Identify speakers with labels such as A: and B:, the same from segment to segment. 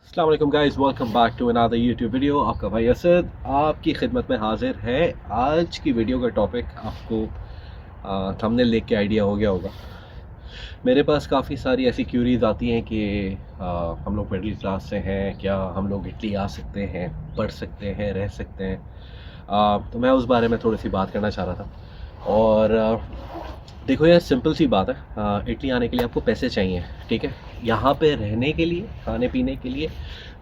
A: अस्सलाम वालेकुम guys, welcome back to another YouTube video. आपका भाई असद आपकी खिदमत में हाजिर है। आज की वीडियो का टॉपिक आपको थंबनेल देख के आइडिया हो गया होगा। मेरे पास काफ़ी सारी ऐसी क्यूरीज आती हैं कि हम लोग मिडिल क्लास से हैं, क्या हम लोग इटली आ सकते हैं, पढ़ सकते हैं, रह सकते हैं। तो मैं उस बारे में थोड़ी सी बात करना चाह रहा था। और देखो यार, सिंपल सी बात है। इटली आने के लिए आपको पैसे चाहिए, ठीक है। यहाँ पे रहने के लिए, खाने पीने के लिए,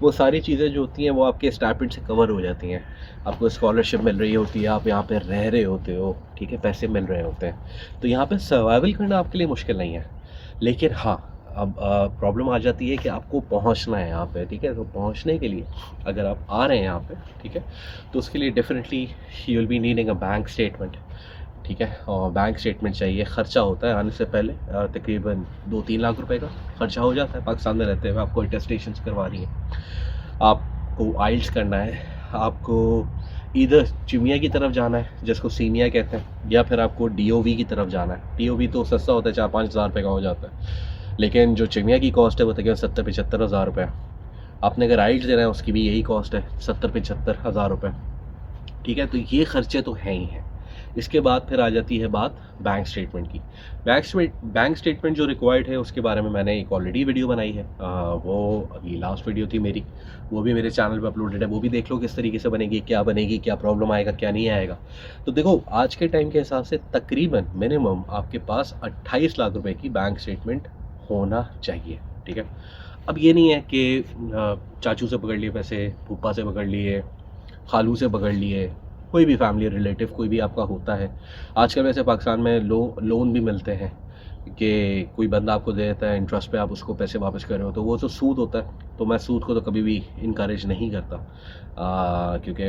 A: वो सारी चीज़ें जो होती हैं वो आपके स्टाइपेंड से कवर हो जाती हैं। आपको स्कॉलरशिप मिल रही होती है, आप यहाँ पे रह रहे होते हो, ठीक है, पैसे मिल रहे होते हैं। तो यहाँ पे सर्वाइवल करना आपके लिए मुश्किल नहीं है। लेकिन हाँ, अब प्रॉब्लम आ जाती है कि आपको पहुँचना है यहाँ पे, ठीक है। तो पहुँचने के लिए अगर आप आ रहे हैं यहाँ पे, ठीक है, तो उसके लिए definitely you will be needing a bank statement, ठीक है। और बैंक स्टेटमेंट चाहिए। ख़र्चा होता है आने से पहले तकरीबन 2-3 लाख रुपए का ख़र्चा हो जाता है। पाकिस्तान में रहते हुए आपको अटेस्टेशंस करवानी है, आपको आइल्स करना है, आपको इधर चिमिया की तरफ जाना है जिसको सीनिया कहते हैं, या फिर आपको डीओवी की तरफ जाना है। डीओवी तो सस्ता होता है, 4-5 हज़ार रुपये का हो जाता है, लेकिन जो चिमिया की कॉस्ट है वो तकरीबन 70-75 हज़ार रुपये। आपने अगर आइल्स देना है उसकी भी यही कॉस्ट है, 70-75 हज़ार रुपये, ठीक है। तो ये खर्चे तो हैं ही हैं। इसके बाद फिर आ जाती है बात बैंक स्टेटमेंट की। बैंक स्टेटमेंट जो रिक्वायर्ड है उसके बारे में मैंने एक ऑलरेडी वीडियो बनाई है। वो अभी लास्ट वीडियो थी मेरी, वो भी मेरे चैनल पे अपलोडेड है। वो भी देख लो किस तरीके से बनेगी, क्या प्रॉब्लम आएगा, क्या नहीं आएगा। तो देखो, आज के टाइम के हिसाब से तकरीबन मिनिमम आपके पास 28 लाख रुपए की बैंक स्टेटमेंट होना चाहिए, ठीक है। अब ये नहीं है कि चाचू से पकड़ लिए पैसे, फूफा से पकड़ लिए, खालू से पकड़ लिए, कोई भी फैमिली रिलेटिव कोई भी आपका होता है। आजकल वैसे पाकिस्तान में लोन भी मिलते हैं कि कोई बंदा आपको दे देता है, इंटरेस्ट पे आप उसको पैसे वापस कर रहे हो, तो वो तो सूद होता है। तो मैं सूद को तो कभी भी इनकरेज नहीं करता, क्योंकि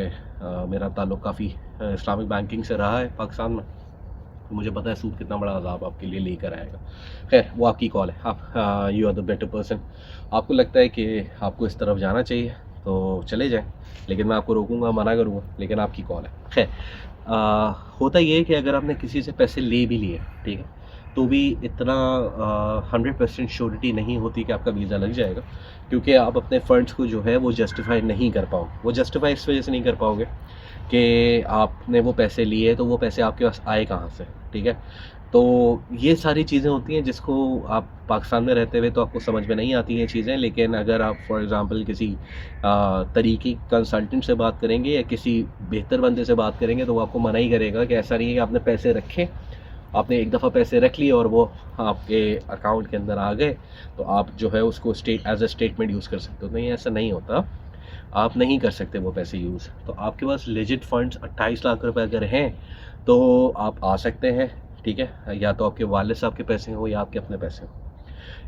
A: मेरा ताल्लुक़ काफ़ी इस्लामिक बैंकिंग से रहा है पाकिस्तान में। तो मुझे पता है सूद कितना बड़ा अज़ाब आपके लिए लेकर आएगा। खैर, वो आपकी कॉल है, आप you are the better person. आपको लगता है कि आपको इस तरफ जाना चाहिए तो चले जाएं, लेकिन मैं आपको रोकूंगा, मना करूंगा, लेकिन आपकी कॉल है। खैर, होता ये है कि अगर आपने किसी से पैसे ले भी लिए, ठीक है, तो भी इतना 100% श्योरिटी नहीं होती कि आपका वीज़ा लग जाएगा, क्योंकि आप अपने फ़ंड्स को जो है वो जस्टिफाई नहीं कर पाओगे। वो जस्टिफाई इस वजह से नहीं कर पाओगे कि आपने वो पैसे लिए, तो वो पैसे आपके पास आए कहाँ से, ठीक है। तो ये सारी चीज़ें होती हैं जिसको आप पाकिस्तान में रहते हुए तो आपको समझ में नहीं आती हैं चीज़ें, लेकिन अगर आप फॉर एग्ज़ाम्पल किसी तरीक़ी कंसल्टेंट से बात करेंगे या किसी बेहतर बंदे से बात करेंगे, तो वो आपको मना ही करेगा कि ऐसा नहीं है कि आपने पैसे रखे, आपने एक दफ़ा पैसे रख लिए और वो आपके अकाउंट के अंदर आ गए तो आप जो है उसको एज अ स्टेटमेंट यूज़ कर सकते हो। नहीं, ऐसा नहीं होता, आप नहीं कर सकते वो पैसे यूज़। तो आपके पास लेजिट फंड्स 28 लाख रुपए अगर हैं तो आप आ सकते हैं, ठीक है। या तो आपके वालिद साहब के पैसे हो या आपके अपने पैसे हो।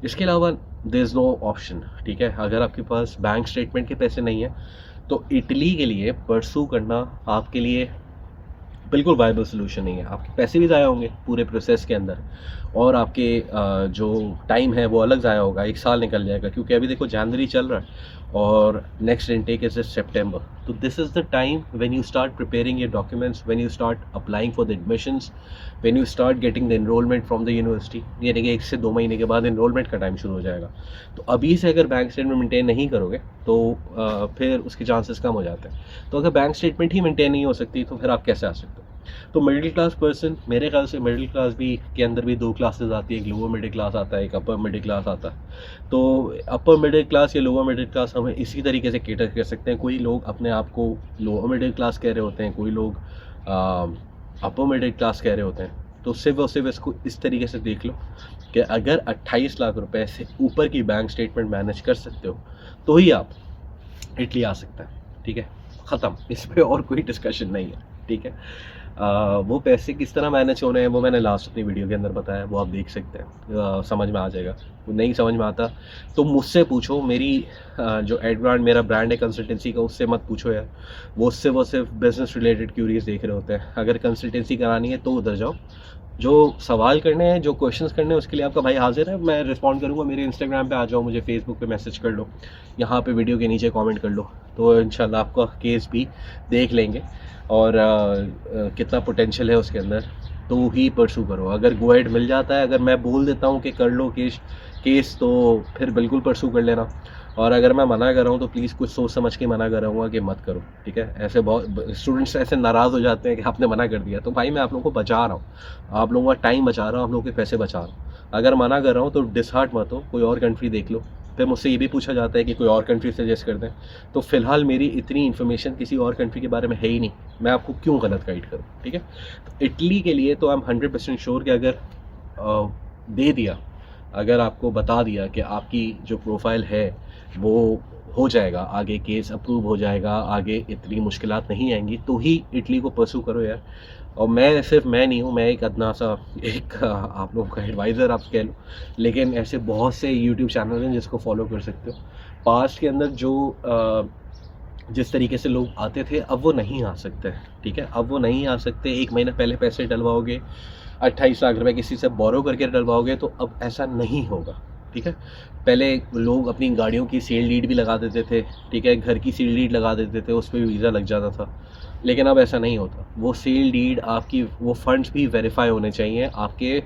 A: इसके अलावा देयर इज़ नो ऑप्शन, ठीक है। अगर आपके पास बैंक स्टेटमेंट के पैसे नहीं हैं तो इटली के लिए परसू करना आपके लिए बिल्कुल वायबल सोल्यूशन नहीं है। आपके पैसे भी ज़ाया होंगे पूरे प्रोसेस के अंदर, और आपके जो टाइम है वो अलग ज़ाया होगा, 1 साल निकल जाएगा। क्योंकि अभी देखो जनवरी चल रहा है और नेक्स्ट इनटेक इज़ सितंबर। तो this is the time when you start preparing your documents, when you start applying for the admissions, when you start getting the enrolment from the university. यानी कि 1 से 2 महीने के बाद एनरोलमेंट का टाइम शुरू हो जाएगा। तो अभी से अगर बैंक स्टेटमेंट मेंटेन नहीं करोगे तो फिर उसके चांसेस कम हो जाते हैं। तो अगर बैंक स्टेटमेंट ही मेंटेन नहीं हो सकती तो फिर आप कैसे आ सकते हो। तो मिडिल क्लास पर्सन, मेरे ख्याल से मिडिल क्लास भी के अंदर भी 2 क्लासेस आती है। एक लोअर मिडिल क्लास आता है, एक अपर मिडिल क्लास आता है। तो अपर मिडिल क्लास या लोअर मिडिल क्लास हम इसी तरीके से कैटर कर सकते हैं। कोई लोग अपने आप को लोअर मिडिल क्लास कह रहे होते हैं, कोई लोग अपर मिडिल क्लास कह रहे होते हैं। तो सिर्फ और सिर्फ इसको इस तरीके से देख लो कि अगर 28 लाख रुपए से ऊपर की बैंक स्टेटमेंट मैनेज कर सकते हो तो ही आप इटली आ सकते हैं, ठीक है। ख़त्म, इस पर और कोई डिस्कशन नहीं है, ठीक है। वो पैसे किस तरह मैनेज होने हैं वो मैंने लास्ट अपनी वीडियो के अंदर बताया, वो आप देख सकते हैं, समझ में आ जाएगा। वो नहीं समझ में आता तो मुझसे पूछो। मेरी जो एड ब्रांड मेरा ब्रांड है कंसल्टेंसी का, उससे मत पूछो यार। वो सिर्फ बिज़नेस रिलेटेड क्यूरीज देख रहे होते हैं। अगर कंसल्टेंसी करानी है तो उधर जाओ। जो सवाल करने हैं, जो क्वेश्चंस करने हैं, उसके लिए आपका भाई हाजिर है, मैं रिस्पॉन्ड करूँगा। मेरे इंस्टाग्राम पे आ जाओ, मुझे फेसबुक पे मैसेज कर लो, यहाँ पे वीडियो के नीचे कमेंट कर लो, तो इंशाल्लाह आपका केस भी देख लेंगे और कितना पोटेंशियल है उसके अंदर तो ही परसू करो। अगर गो हेड मिल जाता है, अगर मैं बोल देता हूँ कि कर लो केस तो फिर बिल्कुल परसू कर लेना। और अगर मैं मना कर रहा हूँ तो प्लीज़ कुछ सोच समझ के मना कर रहा हूँ कि मत करो, ठीक है। ऐसे बहुत स्टूडेंट्स ऐसे नाराज़ हो जाते हैं कि आपने मना कर दिया। तो भाई मैं आप लोगों को बचा रहा हूँ, आप लोगों का टाइम बचा रहा हूँ, आप लोगों के पैसे बचा रहा हूँ। अगर मना कर रहा हूँ तो डिसहार्ट मत हो, कोई और कंट्री देख लो। फिर मुझसे ये भी पूछा जाता है कि कोई और कंट्री सजेस्ट कर दें, तो फ़िलहाल मेरी इतनी इन्फॉर्मेशन किसी और कंट्री के बारे में है ही नहीं, मैं आपको क्यों गलत गाइड करूँ, ठीक है। तो इटली के लिए तो आई एम 100% श्योर कि अगर दे दिया, अगर आपको बता दिया कि आपकी जो प्रोफाइल है वो हो जाएगा, आगे केस अप्रूव हो जाएगा, आगे इतनी मुश्किलात नहीं आएंगी, तो ही इटली को परसू करो यार। और मैं सिर्फ मैं नहीं हूँ, मैं एक अदना सा एक आप लोगों का एडवाइज़र आप कह लो, लेकिन ऐसे बहुत से यूट्यूब चैनल हैं जिसको फॉलो कर सकते हो। पास्ट के अंदर जो जिस तरीके से लोग आते थे अब वो नहीं आ सकते हैं, ठीक है। अब वो नहीं आ सकते। 1 महीना पहले पैसे डलवाओगे, 28 लाख रुपए किसी से बोरो करके डलवाओगे, तो अब ऐसा नहीं होगा, ठीक है। पहले लोग अपनी गाड़ियों की सेल डीड भी लगा देते थे, ठीक है, घर की सेल डीड लगा देते थे, उस पर भी वीज़ा लग जाता था। लेकिन अब ऐसा नहीं होता। वो सेल डीड आपकी, वो फंड्स भी वेरीफाई होने चाहिए आपके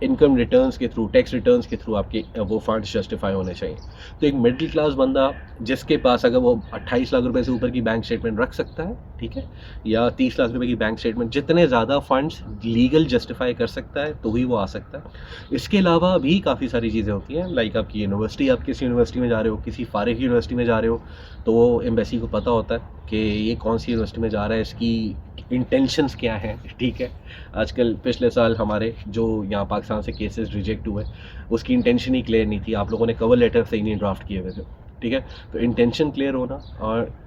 A: इनकम रिटर्न्स के थ्रू, टैक्स रिटर्न्स के थ्रू आपके वो फंड्स जस्टिफाई होने चाहिए। तो एक मिडिल क्लास बंदा जिसके पास अगर वो 28 लाख रुपए से ऊपर की बैंक स्टेटमेंट रख सकता है, ठीक है, या 30 लाख रुपए की बैंक स्टेटमेंट, जितने ज़्यादा फंड्स लीगल जस्टिफाई कर सकता है तो ही वो आ सकता है। इसके अलावा भी काफ़ी सारी चीज़ें होती हैं, लाइक आपकी यूनिवर्सिटी, आप किसी यूनिवर्सिटी में जा रहे हो, किसी फारिग की यूनिवर्सिटी में जा रहे हो, तो वो एम्बेसी को पता होता है कि ये कौन सी यूनिवर्सिटी में जा रहा है, इसकी इंटेंशंस क्या हैं, ठीक है। आजकल पिछले साल हमारे जो यहाँ पाकिस्तान से केसेस रिजेक्ट हुए, उसकी इंटेंशन ही क्लियर नहीं थी, आप लोगों ने कवर लेटर सही नहीं ड्राफ्ट किए हुए थे, ठीक है। तो इंटेंशन क्लियर होना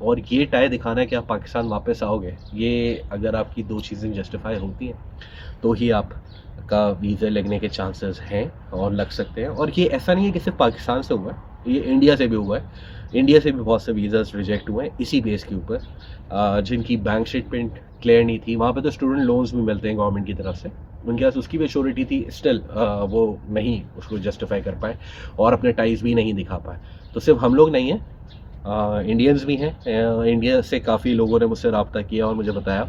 A: और ये टाई दिखाना है कि आप पाकिस्तान वापस आओगे, ये अगर आपकी दो चीज़ें जस्टिफाई होती हैं तो ही आपका वीज़ा लगने के चांसेस हैं और लग सकते हैं। और ये ऐसा नहीं है कि सिर्फ पाकिस्तान से हुआ है, ये इंडिया से भी हुआ है। इंडिया से भी बहुत से वीज़ास रिजेक्ट हुए हैं इसी बेस के ऊपर, जिनकी बैंक स्टेटमेंट क्लियर नहीं थी। वहाँ पे तो स्टूडेंट लोन्स भी मिलते हैं गवर्नमेंट की तरफ से, उनके पास उसकी भी श्योरिटी थी, स्टिल वो नहीं उसको जस्टिफाई कर पाए और अपने टाइज भी नहीं दिखा पाए। तो सिर्फ हम लोग नहीं हैं, इंडियंस भी हैं। इंडिया से काफ़ी लोगों ने मुझसे रब्ता किया और मुझे बताया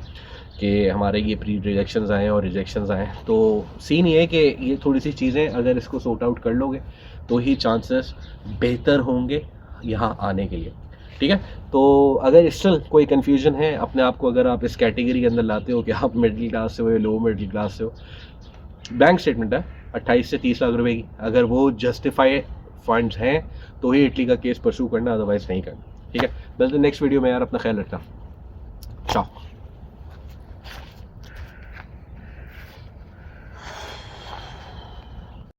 A: कि हमारे ये प्री रिजेक्शंस आए और रिजेक्शंस आए। तो सीन ये है कि ये थोड़ी सी चीज़ें अगर इसको सॉर्ट आउट कर लोगे तो ही चांसेस बेहतर होंगे यहाँ आने के लिए, ठीक है। तो अगर स्टिल कोई कन्फ्यूजन है अपने आप को, अगर आप इस कैटेगरी के अंदर लाते हो कि आप मिडिल क्लास से हो या लो मिडिल क्लास से हो, बैंक स्टेटमेंट है 28 से 30 लाख रुपए की, अगर वो जस्टिफाई फंड्स हैं तो ही इटली का केस परसू करना, अदरवाइज नहीं करना, ठीक है। मिलते नेक्स्ट वीडियो में यार, अपना ख्याल रखना, चाओ।